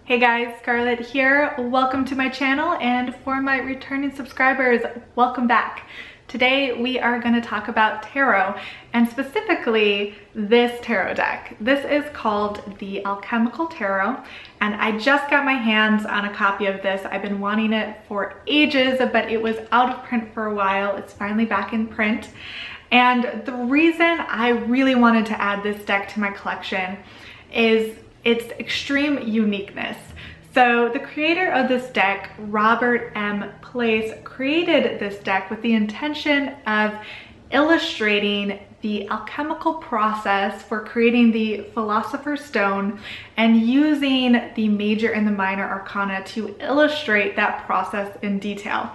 Hey guys, Scarlett here. Welcome to my channel, and for my returning subscribers, welcome back. Today we are going to talk about tarot, and specifically this tarot deck. This is called the Alchemical Tarot, and I just got my hands on a copy of this. I've been wanting it for ages, but it was out of print for a while. It's finally back in print. And the reason I really wanted to add this deck to my collection is its extreme uniqueness. So the creator of this deck, Robert M. Place, created this deck with the intention of illustrating the alchemical process for creating the Philosopher'S Stone and using the major and the minor arcana to illustrate that process in detail.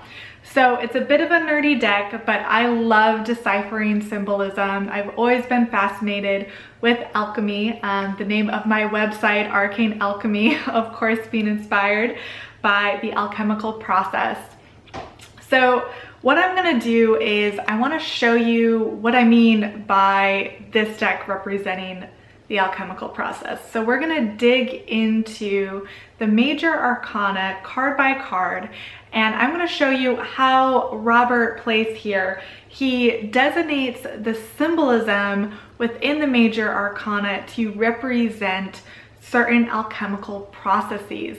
So it's a bit of a nerdy deck, but I love deciphering symbolism. I've always been fascinated with alchemy. The name of my website, Arcane Alchemy, of course being inspired by the alchemical process. So what I'm gonna do is I wanna show you what I mean by this deck representing the alchemical process. So we're gonna dig into the major arcana card by card, and I'm gonna show you how Robert Place here, he designates the symbolism within the major arcana to represent certain alchemical processes.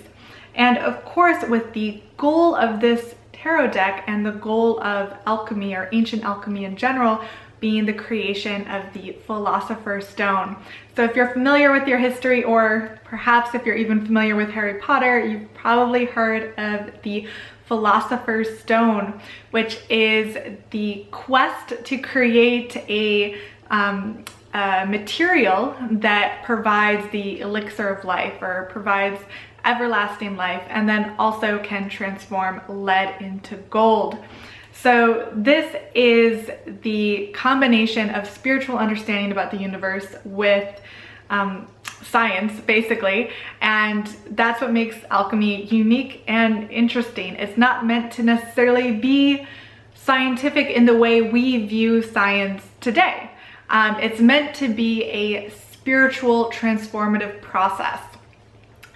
And of course, with the goal of this tarot deck and the goal of alchemy or ancient alchemy in general being the creation of the Philosopher'S Stone. So if you're familiar with your history, or perhaps if you're even familiar with Harry Potter, you've probably heard of the Philosopher'S Stone, which is the quest to create a material that provides the elixir of life, or provides everlasting life, and then also can transform lead into gold. So this is the combination of spiritual understanding about the universe with science, basically, and that's what makes alchemy unique and interesting. It's not meant to necessarily be scientific in the way we view science today. It's meant to be a spiritual transformative process.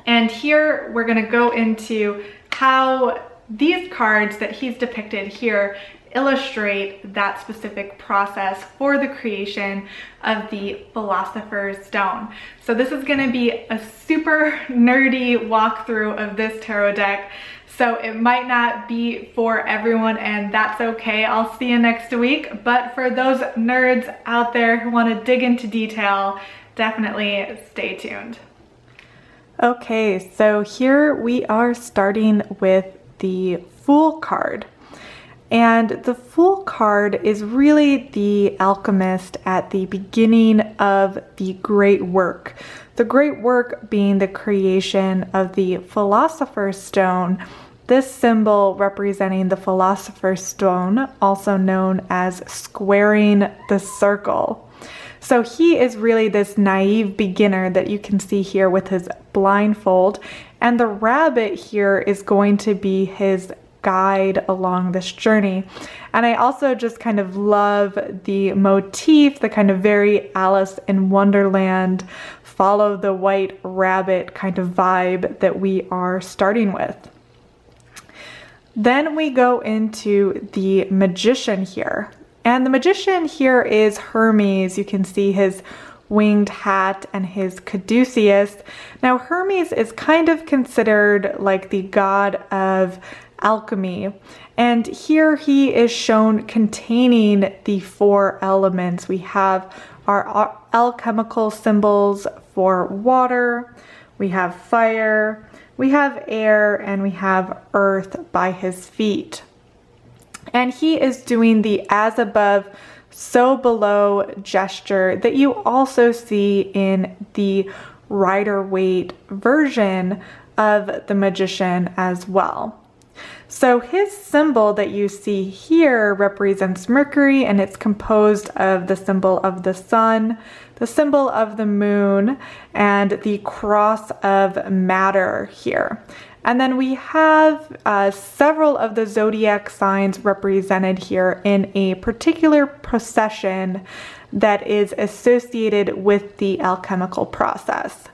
And here we're going to go into how these cards that he's depicted here illustrate that specific process for the creation of the Philosopher'S Stone. So this is going to be a super nerdy walkthrough of this tarot deck. So it might not be for everyone, and that's okay. I'll see you next week. But for those nerds out there who want to dig into detail, definitely stay tuned. Okay, so here we are starting with the Fool card. And the Fool card is really the alchemist at the beginning of the great work. The great work being the creation of the Philosopher'S Stone. This symbol representing the Philosopher'S Stone, also known as squaring the circle. So he is really this naive beginner that you can see here with his blindfold, and the rabbit here is going to be his guide along this journey. And I also just kind of love the motif, the kind of very Alice in Wonderland, follow the white rabbit kind of vibe that we are starting with. Then we go into the magician here. And the magician here is Hermes. You can see his winged hat and his caduceus. Now Hermes is kind of considered like the god of alchemy, and here he is shown containing the four elements. We have our alchemical symbols for water, we have fire, we have air, and we have earth by his feet. And he is doing the as above, so below gesture that you also see in the Rider-Waite version of the magician as well. So his symbol that you see here represents Mercury, and it's composed of the symbol of the sun, the symbol of the moon, and the cross of matter here. And then we have several of the zodiac signs represented here in a particular procession that is associated with the alchemical process.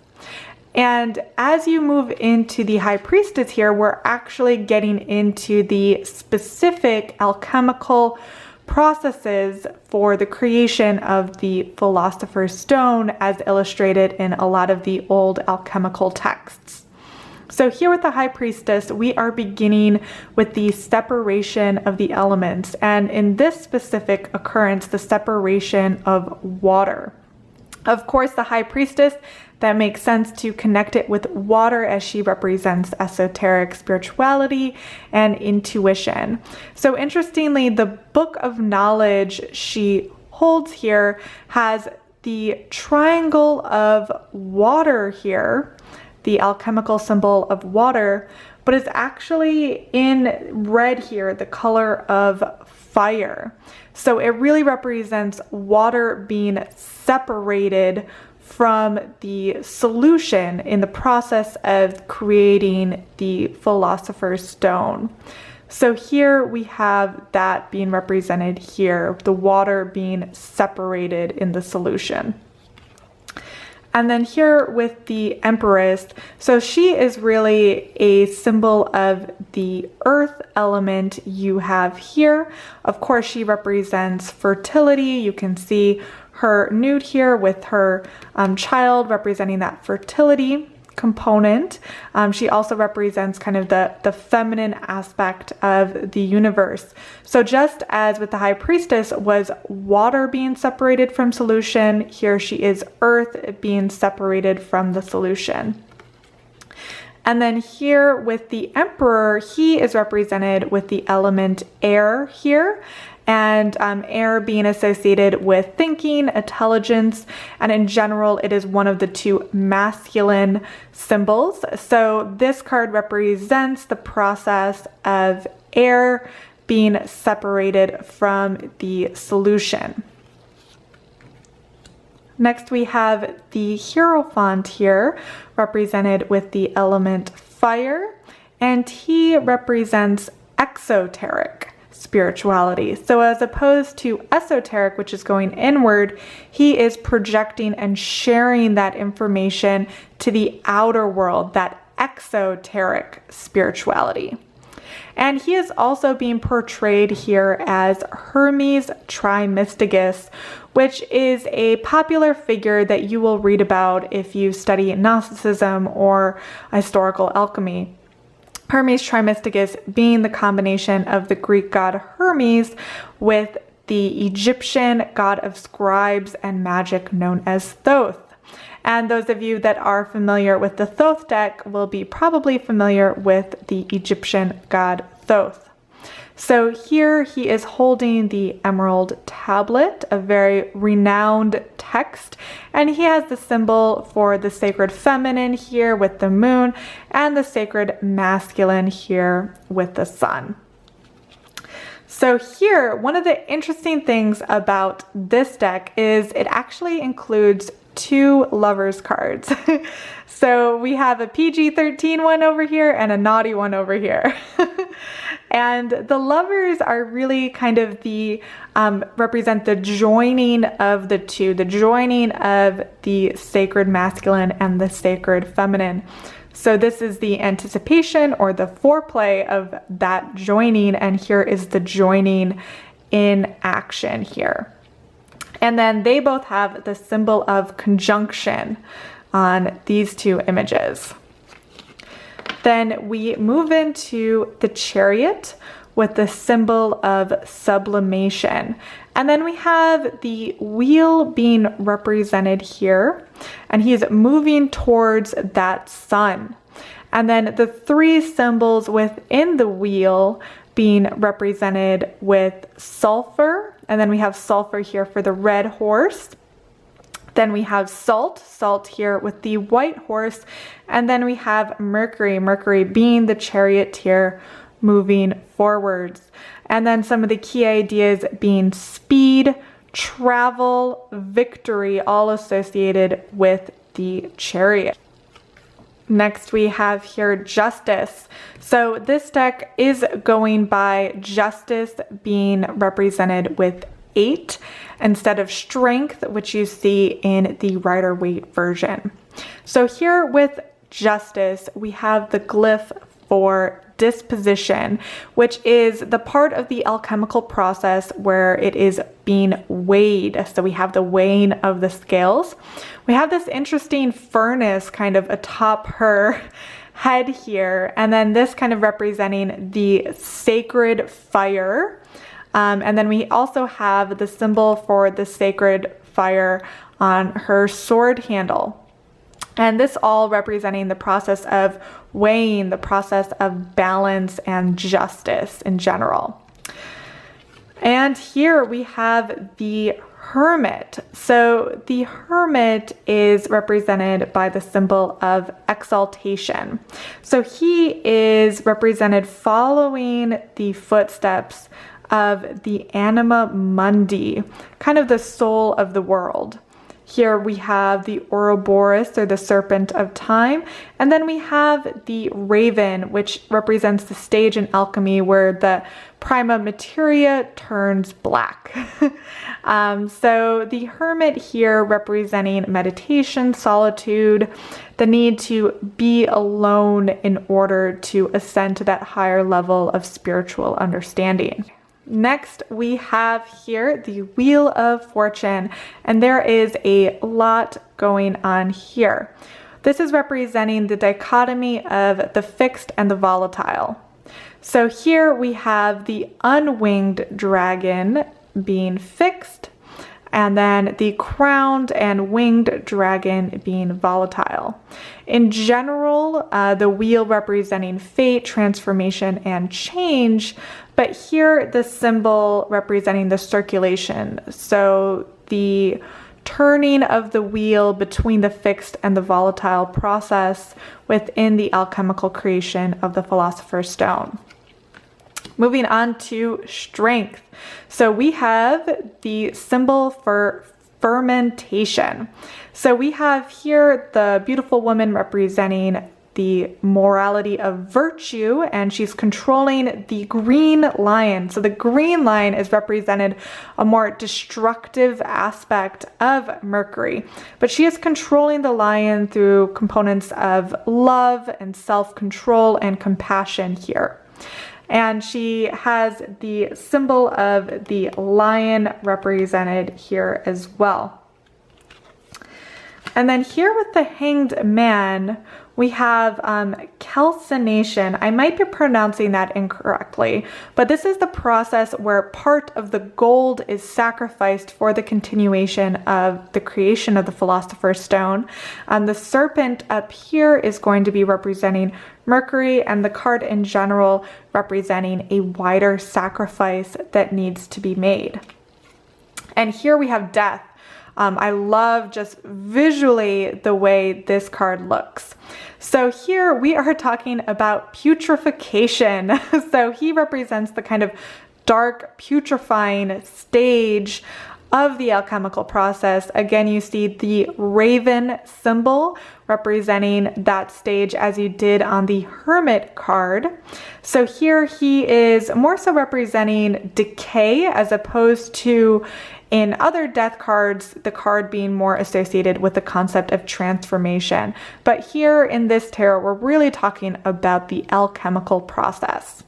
And as you move into the High Priestess here, we're actually getting into the specific alchemical processes for the creation of the Philosopher's Stone as illustrated in a lot of the old alchemical texts. So here with the High Priestess, we are beginning with the separation of the elements, and in this specific occurrence, the separation of water. Of course, the High Priestess, that makes sense to connect it with water as she represents esoteric spirituality and intuition. So interestingly, the book of knowledge she holds here has the triangle of water here, the alchemical symbol of water, but it's actually in red here, the color of fire. So it really represents water being separated from the solution in the process of creating the Philosopher's Stone. So here we have that being represented here, the water being separated in the solution. And then here with the Empress, so she is really a symbol of the earth element you have here. Of course, she represents fertility. You can see her nude here with her child representing that fertility component. She also represents kind of the feminine aspect of the universe. So just as with the High Priestess was water being separated from solution, here she is earth being separated from the solution. And then here with the Emperor, he is represented with the element air here, and air being associated with thinking, intelligence, and in general, it is one of the two masculine symbols. So this card represents the process of air being separated from the solution. Next, we have the Hierophant here, represented with the element fire, and he represents exoteric spirituality. So as opposed to esoteric, which is going inward, he is projecting and sharing that information to the outer world, that exoteric spirituality. And he is also being portrayed here as Hermes Trismegistus, which is a popular figure that you will read about if you study Gnosticism or historical alchemy. Hermes Trismegistus being the combination of the Greek god Hermes with the Egyptian god of scribes and magic known as Thoth. And those of you that are familiar with the Thoth deck will be probably familiar with the Egyptian god Thoth. So here he is holding the Emerald Tablet, a very renowned text, and he has the symbol for the sacred feminine here with the moon and the sacred masculine here with the sun. So here, one of the interesting things about this deck is it actually includes two lovers cards. So we have a PG-13 one over here and a naughty one over here. And the lovers are really kind of the, represent the joining of the two, the joining of the sacred masculine and the sacred feminine. So this is the anticipation or the foreplay of that joining, and here is the joining in action here. And then they both have the symbol of conjunction on these two images. Then we move into the Chariot with the symbol of sublimation. And then we have the wheel being represented here, and he's moving towards that sun. And then the three symbols within the wheel being represented with sulfur, and then we have sulfur here for the red horse. Then we have salt here with the white horse, and then we have Mercury being the charioteer moving forwards. And then some of the key ideas being speed, travel, victory, all associated with the chariot. Next we have here Justice. So this deck is going by Justice being represented with 8 instead of Strength, which you see in the Rider-Waite version. So here with justice, we have the glyph for disposition, which is the part of the alchemical process where it is being weighed. So we have the weighing of the scales. We have this interesting furnace kind of atop her head here, and then this kind of representing the sacred fire. And then we also have the symbol for the sacred fire on her sword handle. And this all representing the process of weighing, the process of balance and justice in general. And here we have the hermit. So the hermit is represented by the symbol of exaltation. So he is represented following the footsteps of the anima mundi, kind of the soul of the world. Here we have the Ouroboros, or the serpent of time, and then we have the raven, which represents the stage in alchemy where the prima materia turns black. So the hermit here representing meditation, solitude, the need to be alone in order to ascend to that higher level of spiritual understanding. Next, we have here the Wheel of Fortune, and there is a lot going on here. This is representing the dichotomy of the fixed and the volatile. So here we have the unwinged dragon being fixed, and then the crowned and winged dragon being volatile. In general, the wheel representing fate, transformation, and change, but here the symbol representing the circulation. So the turning of the wheel between the fixed and the volatile process within the alchemical creation of the Philosopher's Stone. Moving on to strength. So we have the symbol for fermentation. So we have here the beautiful woman representing the morality of virtue, and she's controlling the green lion. So the green lion is represented a more destructive aspect of Mercury, but she is controlling the lion through components of love and self-control and compassion here. And she has the symbol of the lion represented here as well. And then here with the Hanged Man, we have calcination. I might be pronouncing that incorrectly, but this is the process where part of the gold is sacrificed for the continuation of the creation of the Philosopher's Stone. The serpent up here is going to be representing Mercury, and the card in general representing a wider sacrifice that needs to be made. And here we have death. I love just visually the way this card looks. So here we are talking about putrefaction. So he represents the kind of dark putrefying stage of the alchemical process. Again, you see the raven symbol representing that stage as you did on the hermit card. So here he is more so representing decay as opposed to in other death cards, the card being more associated with the concept of transformation. But here in this tarot, we're really talking about the alchemical process.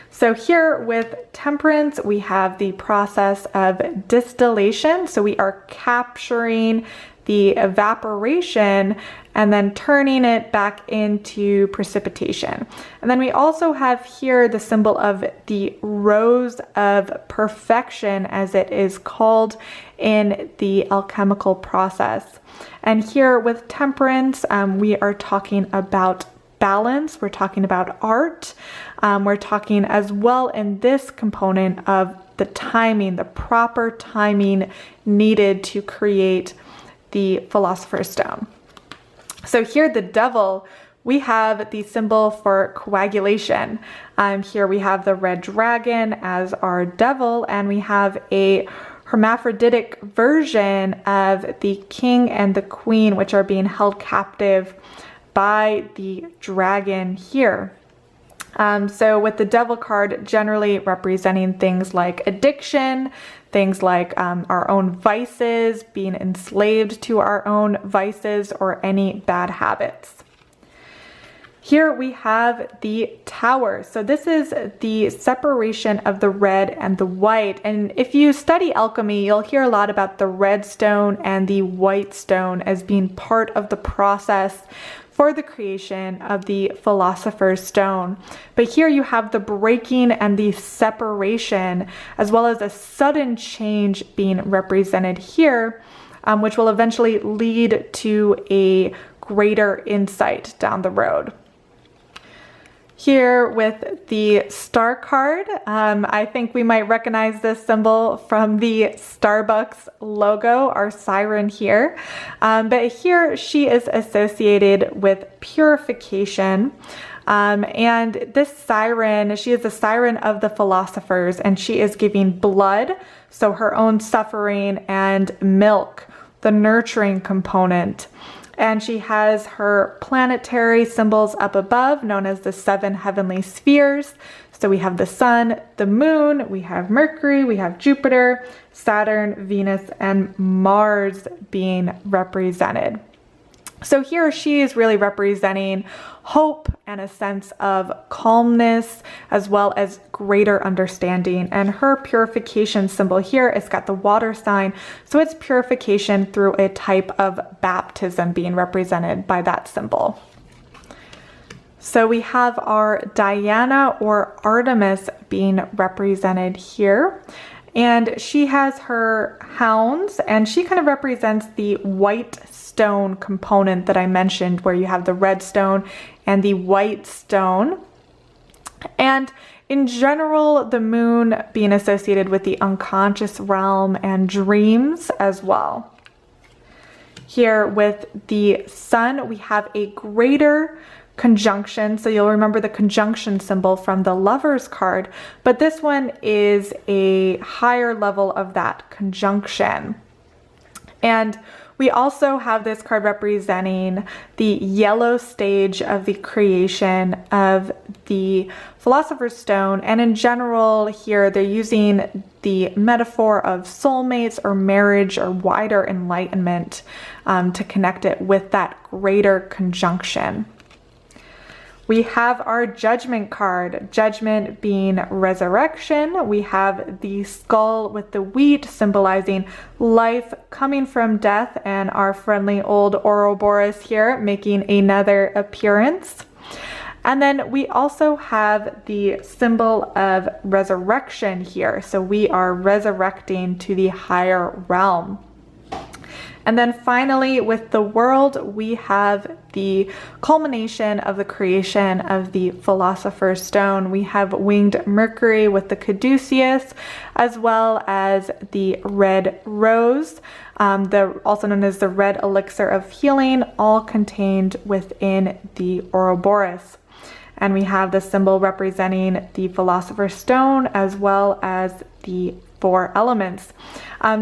So here with Temperance, we have the process of distillation. So we are capturing the evaporation and then turning it back into precipitation. And then we also have here the symbol of the rose of perfection, as it is called in the alchemical process. And here with Temperance, we are talking about balance, we're talking about art, we're talking as well in this component of the timing, the proper timing needed to create the Philosopher's Stone. So here the devil, we have the symbol for coagulation. Here we have the red dragon as our devil, and we have a hermaphroditic version of the king and the queen, which are being held captive by the dragon here. So with the Devil card generally representing things like addiction, things like our own vices, being enslaved to our own vices or any bad habits. Here we have the Tower. So this is the separation of the red and the white. And if you study alchemy, you'll hear a lot about the red stone and the white stone as being part of the process for the creation of the Philosopher's Stone. But here you have the breaking and the separation, as well as a sudden change being represented here, which will eventually lead to a greater insight down the road. Here with the Star card, I think we might recognize this symbol from the Starbucks logo, our siren here. But here she is associated with purification. And this siren, she is the siren of the philosophers, and she is giving blood, so her own suffering, and milk, the nurturing component. And she has her planetary symbols up above, known as the 7 heavenly spheres. So we have the sun, the moon, we have Mercury, we have Jupiter, Saturn, Venus, and Mars being represented. So here she is really representing hope and a sense of calmness, as well as greater understanding. And her purification symbol here, it's got the water sign. So it's purification through a type of baptism being represented by that symbol. So we have our Diana or Artemis being represented here. And she has her hounds, and she kind of represents the white stone component that I mentioned, where you have the red stone and the white stone. And in general, the moon being associated with the unconscious realm and dreams as well. Here with the sun, we have a greater conjunction. So you'll remember the conjunction symbol from the Lovers card, but this one is a higher level of that conjunction. And we also have this card representing the yellow stage of the creation of the Philosopher's Stone. And in general here, they're using the metaphor of soulmates or marriage or wider enlightenment to connect it with that greater conjunction. We have our Judgment card, Judgment being resurrection. We have the skull with the wheat symbolizing life coming from death, and our friendly old Ouroboros here making another appearance. And then we also have the symbol of resurrection here. So we are resurrecting to the higher realm. And then finally, with the world, we have the culmination of the creation of the Philosopher's Stone. We have winged Mercury with the caduceus, as well as the red rose, also known as the red elixir of healing, all contained within the Ouroboros. And we have the symbol representing the Philosopher's Stone, as well as the 4 elements.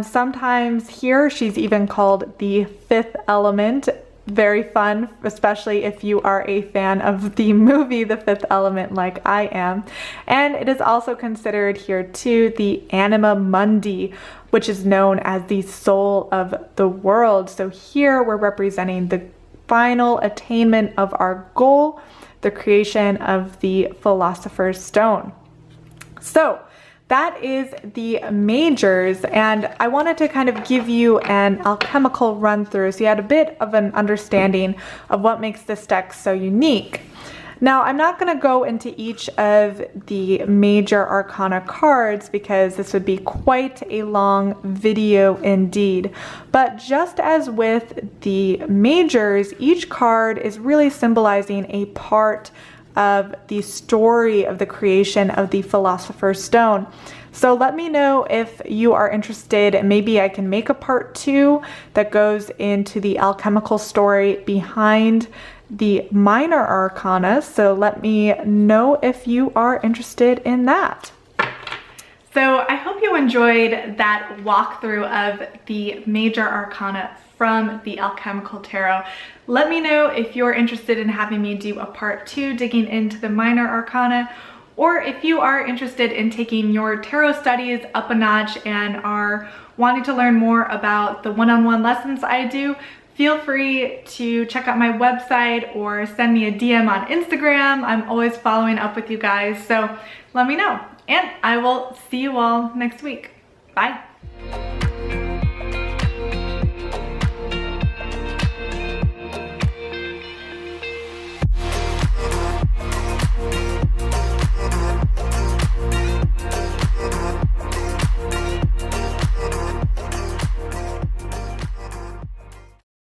Sometimes here she's even called the 5th element. Very fun, especially if you are a fan of the movie The 5th Element like I am. And it is also considered here too the anima mundi, which is known as the soul of the world. So here we're representing the final attainment of our goal, the creation of the Philosopher's Stone. So that is the majors, and I wanted to kind of give you an alchemical run through so you had a bit of an understanding of what makes this deck so unique. Now, I'm not going to go into each of the major arcana cards because this would be quite a long video indeed, but just as with the majors, each card is really symbolizing a part of the story of the creation of the Philosopher's Stone. So let me know if you are interested, and maybe I can make a part 2 that goes into the alchemical story behind the minor arcana. So let me know if you are interested in that. So I hope you enjoyed that walkthrough of the major arcana from the Alchemical Tarot. Let me know if you're interested in having me do a part 2 digging into the minor arcana, or if you are interested in taking your tarot studies up a notch and are wanting to learn more about the one-on-one lessons I do. Feel free to check out my website or send me a DM on Instagram. I'm always following up with you guys, so let me know. And I will see you all next week. Bye.